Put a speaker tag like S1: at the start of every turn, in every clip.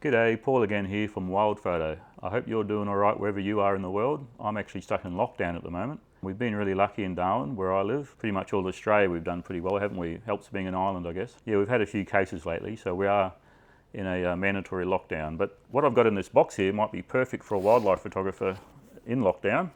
S1: G'day, Paul again here from Wild Photo. I hope you're doing alright wherever you are in the world. I'm actually stuck in lockdown at the moment. We've been really lucky in Darwin, where I live. Pretty much all of Australia we've done pretty well, haven't we? Helps being an island, I guess. Yeah, we've had a few cases lately, so we are in a mandatory lockdown. But what I've got in this box here might be perfect for a wildlife photographer in lockdown.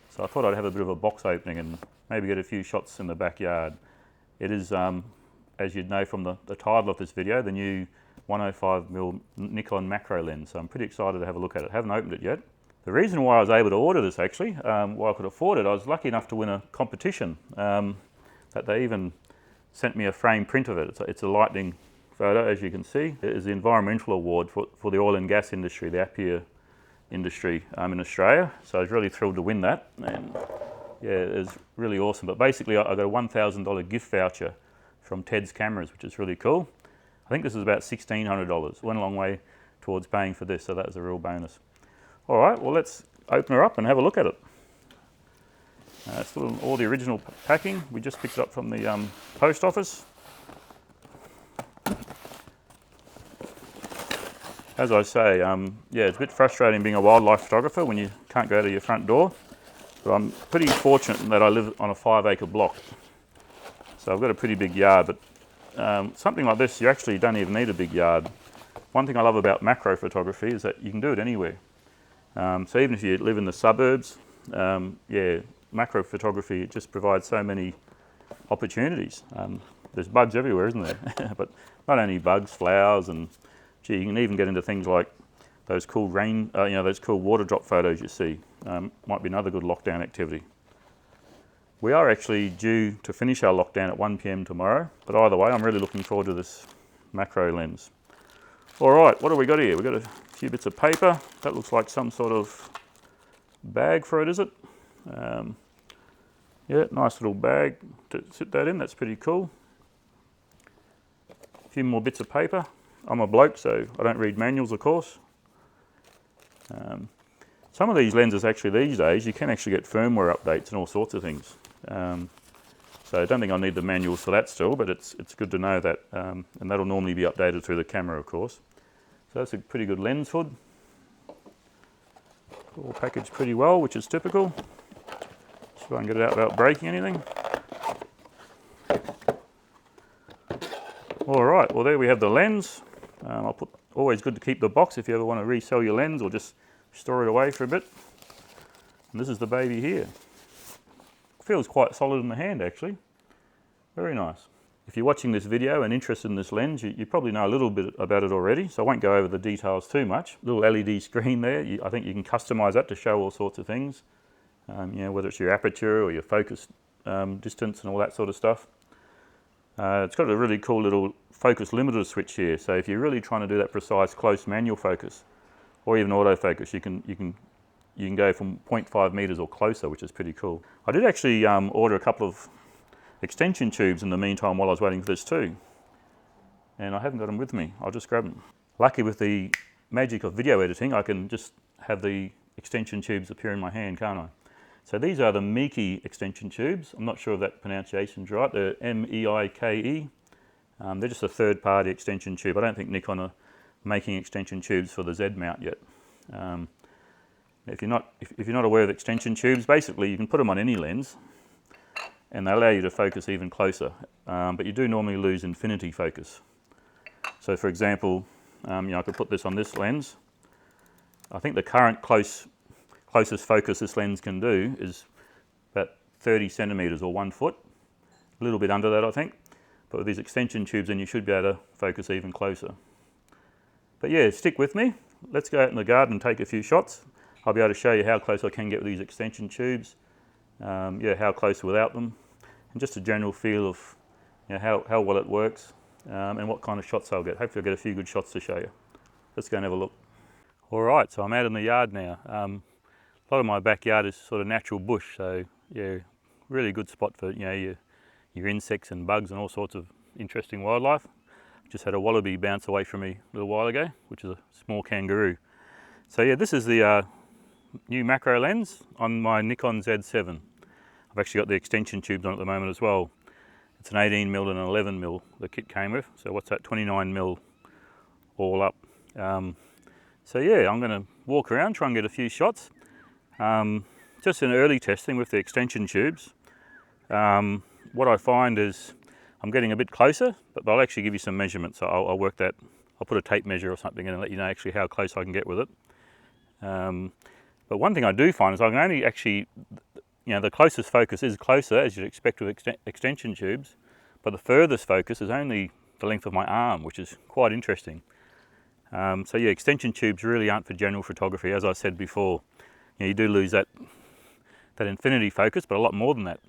S1: So I thought I'd have a bit of a box opening and maybe get a few shots in the backyard. It is, as you'd know from the title of this video, the new 105mm Nikon macro lens, so I'm pretty excited to have a look at it. Haven't opened it yet. The reason why I was able to order this actually, why I could afford it, I was lucky enough to win a competition that they even sent me a frame print of it. It's a lightning photo, as you can see. It is the environmental award for the oil and gas industry, the Appiah industry in Australia. So I was really thrilled to win that, and yeah, it was really awesome. But basically I got a $1,000 gift voucher from Ted's Cameras, which is really cool. I think this is about $1,600. Went a long way towards paying for this, so that was a real bonus. All right, well, let's open her up and have a look at it. Still all the original packing. We just picked it up from the post office. As I say, yeah, it's a bit frustrating being a wildlife photographer when you can't go to your front door. But I'm pretty fortunate in that I live on a 5-acre block. So I've got a pretty big yard, but something like this, you actually don't even need a big yard. One thing I love about macro photography is that you can do it anywhere. So even if you live in the suburbs, yeah, macro photography, it just provides so many opportunities. There's bugs everywhere, isn't there? But not only bugs, flowers, and gee, you can even get into things like those cool rain, you know, those cool water drop photos you see. Might be another good lockdown activity. We are actually due to finish our lockdown at 1 PM tomorrow, but either way, I'm really looking forward to this macro lens. All right, what have we got here? We've got a few bits of paper. That looks like some sort of bag for it, is it? Yeah, nice little bag to sit that in. That's pretty cool. A few more bits of paper. I'm a bloke, so I don't read manuals, of course. Some of these lenses actually these days, you can actually get firmware updates and all sorts of things. So I don't think I need the manuals for that still, but it's good to know that, and that'll normally be updated through the camera, of course. So that's a pretty good lens hood. All packaged pretty well, which is typical. See if I can get it out without breaking anything. All right, well there we have the lens. Always good to keep the box if you ever want to resell your lens or just store it away for a bit. And this is the baby here. Feels quite solid in the hand actually. Very nice. If you're watching this video and interested in this lens, you probably know a little bit about it already, so I won't go over the details too much. Little LED screen there, I think you can customize that to show all sorts of things. You know, whether it's your aperture or your focus distance and all that sort of stuff. It's got a really cool little focus limiter switch here, so if you're really trying to do that precise close manual focus, or even autofocus, you can go from 0.5 meters or closer, which is pretty cool. I did actually order a couple of extension tubes in the meantime while I was waiting for this too, and I haven't got them with me. I'll just grab them. Lucky with the magic of video editing, I can just have the extension tubes appear in my hand, can't I? So these are the Meike extension tubes. I'm not sure if that pronunciation's right. They're M-E-I-K-E. They're just a third-party extension tube. I don't think Nikon are making extension tubes for the Z mount yet. If you're not aware of extension tubes, basically you can put them on any lens and they allow you to focus even closer, but you do normally lose infinity focus. So for example, you know, I could put this on this lens. I think the current closest focus this lens can do is about 30 centimeters or 1 foot, a little bit under that I think, but with these extension tubes then you should be able to focus even closer. But yeah, stick with me. Let's go out in the garden and take a few shots. I'll be able to show you how close I can get with these extension tubes, yeah, how close without them, and just a general feel of, you know, how well it works, and what kind of shots I'll get. Hopefully I'll get a few good shots to show you. Let's go and have a look. All right, so I'm out in the yard now. A lot of my backyard is sort of natural bush, so yeah, really good spot for, you know, your insects and bugs and all sorts of interesting wildlife. Just had a wallaby bounce away from me a little while ago, which is a small kangaroo. So yeah, this is the new macro lens on my Nikon Z7. I've actually got the extension tubes on at the moment as well. It's an 18mm and an 11mm the kit came with, so what's that, 29mm all up. So yeah, I'm going to walk around, try and get a few shots. Just in early testing with the extension tubes, what I find is I'm getting a bit closer, but I'll actually give you some measurements. So I'll work that. I'll put a tape measure or something in and let you know actually how close I can get with it. But one thing I do find is I can only actually, the closest focus is closer, as you'd expect with extension tubes, but the furthest focus is only the length of my arm, which is quite interesting. So yeah, extension tubes really aren't for general photography. As I said before, you do lose that infinity focus, but a lot more than that.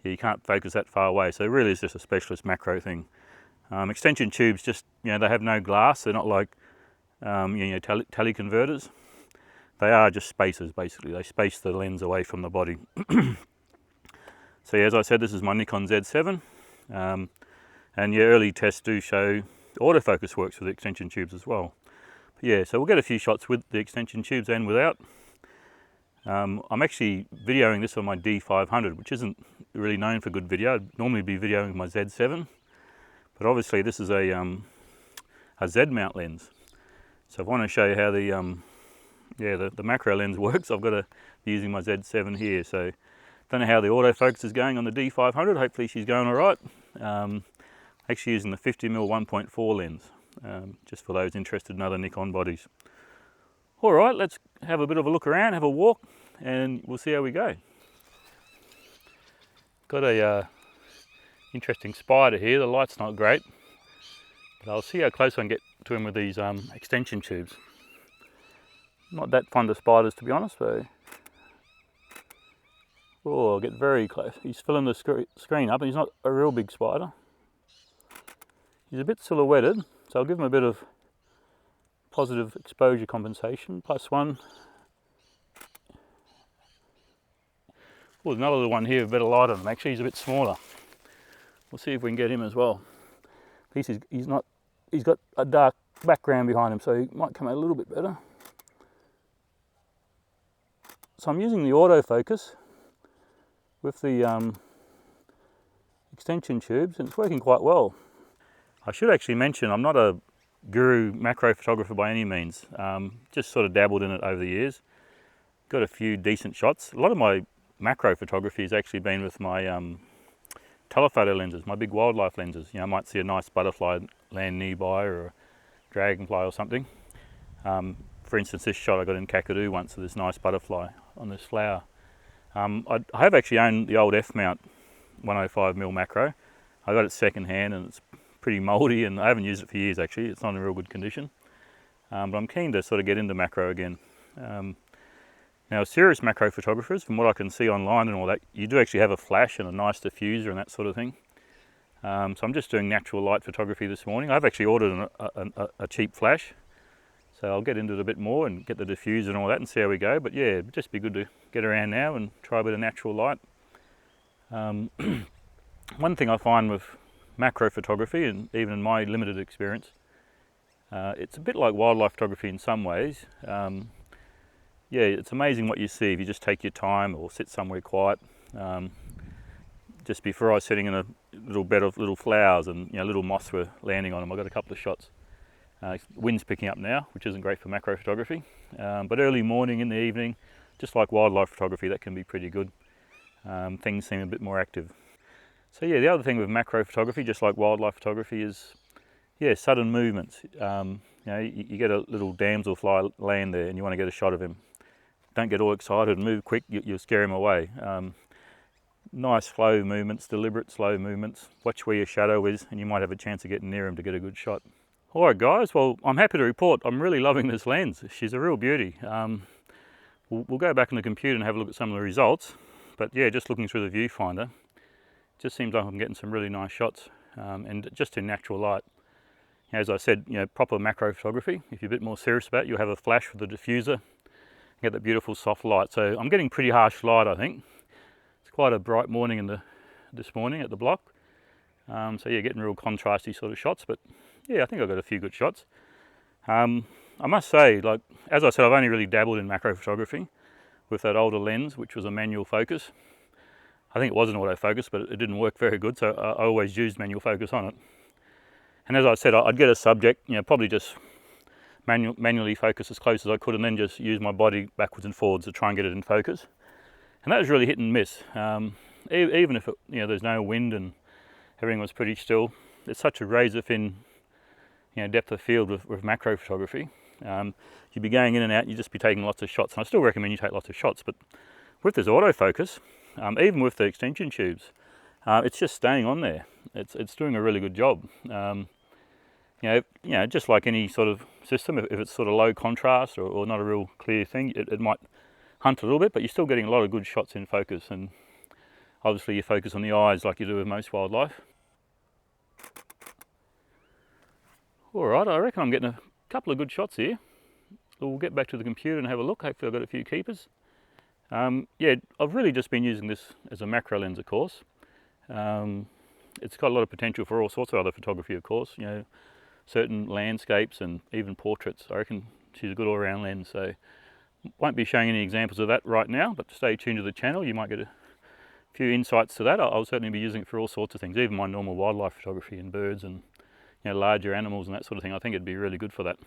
S1: You can't focus that far away, so it really is just a specialist macro thing. Extension tubes just, they have no glass. They're not like teleconverters. They are just spacers, basically. They space the lens away from the body. So yeah, as I said, this is my Nikon Z7. And yeah, early tests do show autofocus works with the extension tubes as well. But yeah, so we'll get a few shots with the extension tubes and without. I'm actually videoing this on my D500, which isn't really known for good video. I'd normally be videoing my Z7, but obviously this is a Z mount lens. So if I want to show you how the macro lens works, I've got to be using my Z7 here. So don't know how the autofocus is going on the D500. Hopefully she's going all right. Actually using the 50mm 1.4 lens, just for those interested in other Nikon bodies. All right, let's have a bit of a look around, have a walk, and we'll see how we go. Got a interesting spider here. The light's not great, but I'll see how close I can get to him with these extension tubes. Not that fond of spiders, to be honest, so. Oh, I'll get very close. He's filling the screen up, and he's not a real big spider. He's a bit silhouetted, so I'll give him a bit of positive exposure compensation, +1. Oh, there's another little one here with a better light on him. Actually, he's a bit smaller. We'll see if we can get him as well. He's got a dark background behind him, so he might come out a little bit better. So I'm using the autofocus with the extension tubes, and it's working quite well. I should actually mention I'm not a guru macro photographer by any means. Just sort of dabbled in it over the years. Got a few decent shots. A lot of my macro photography has actually been with my telephoto lenses, my big wildlife lenses. I might see a nice butterfly land nearby or a dragonfly or something. For instance, this shot I got in Kakadu once of this nice butterfly on this flower. I have actually owned the old F-mount 105mm macro. I got it second hand and it's pretty mouldy, and I haven't used it for years actually. It's not in real good condition. But I'm keen to sort of get into macro again. Now, serious macro photographers, from what I can see online and all that, you do actually have a flash and a nice diffuser and that sort of thing. So I'm just doing natural light photography this morning. I've actually ordered a cheap flash, so I'll get into it a bit more and get the diffuser and all that and see how we go. But yeah, it'd just be good to get around now and try a bit of natural light. One thing I find with macro photography, and even in my limited experience, it's a bit like wildlife photography in some ways. Yeah, it's amazing what you see if you just take your time or sit somewhere quiet. Just before I was sitting in a little bed of little flowers and little moths were landing on them. I got a couple of shots. Wind's picking up now, which isn't great for macro photography. But early morning, in the evening, just like wildlife photography, that can be pretty good. Things seem a bit more active. So yeah, the other thing with macro photography, just like wildlife photography, is sudden movements. You get a little damselfly land there and you want to get a shot of him. Don't get all excited and move quick, you'll scare him away. Nice slow movements, deliberate slow movements. Watch where your shadow is and you might have a chance of getting near him to get a good shot. Alright guys, well I'm happy to report I'm really loving this lens. She's a real beauty. We'll go back on the computer and have a look at some of the results. But yeah, just looking through the viewfinder, just seems like I'm getting some really nice shots, and just in natural light. As I said, proper macro photography, if you're a bit more serious about it, you'll have a flash with the diffuser, get that beautiful soft light. So I'm getting pretty harsh light, I think. It's quite a bright morning this morning at the block. So yeah, getting real contrasty sort of shots, but yeah, I think I've got a few good shots. I must say, like, as I said, I've only really dabbled in macro photography with that older lens, which was a manual focus. I think it was an autofocus, but it didn't work very good, so I always used manual focus on it. And as I said, I'd get a subject, probably just manually focus as close as I could, and then just use my body backwards and forwards to try and get it in focus. And that was really hit and miss. Even if there's no wind and everything was pretty still, it's such a razor thin depth of field with macro photography. You'd be going in and out, and you'd just be taking lots of shots. And I still recommend you take lots of shots, but with this autofocus, even with the extension tubes, it's just staying on there. It's doing a really good job. Just like any sort of system, if it's sort of low contrast or not a real clear thing, it might hunt a little bit, but you're still getting a lot of good shots in focus. And obviously you focus on the eyes like you do with most wildlife. All right, I reckon I'm getting a couple of good shots here. We'll get back to the computer and have a look. Hopefully I've got a few keepers. Yeah, I've really just been using this as a macro lens, of course. It's got a lot of potential for all sorts of other photography, of course. Certain landscapes and even portraits. I reckon she's a good all-round lens. So won't be showing any examples of that right now, but stay tuned to the channel. You might get a few insights to that. I'll certainly be using it for all sorts of things, even my normal wildlife photography and birds and larger animals and that sort of thing. I think it'd be really good for that.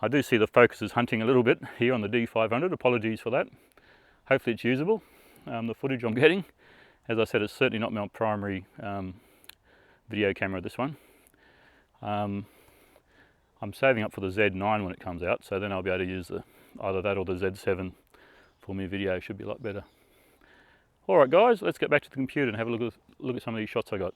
S1: I do see the focus is hunting a little bit here on the D500. Apologies for that. Hopefully it's usable, the footage I'm getting. As I said, it's certainly not my primary video camera, this one. I'm saving up for the Z9 when it comes out, so then I'll be able to use either that or the Z7 for my video. Should be a lot better. All right guys, let's get back to the computer and have a look at some of these shots I got.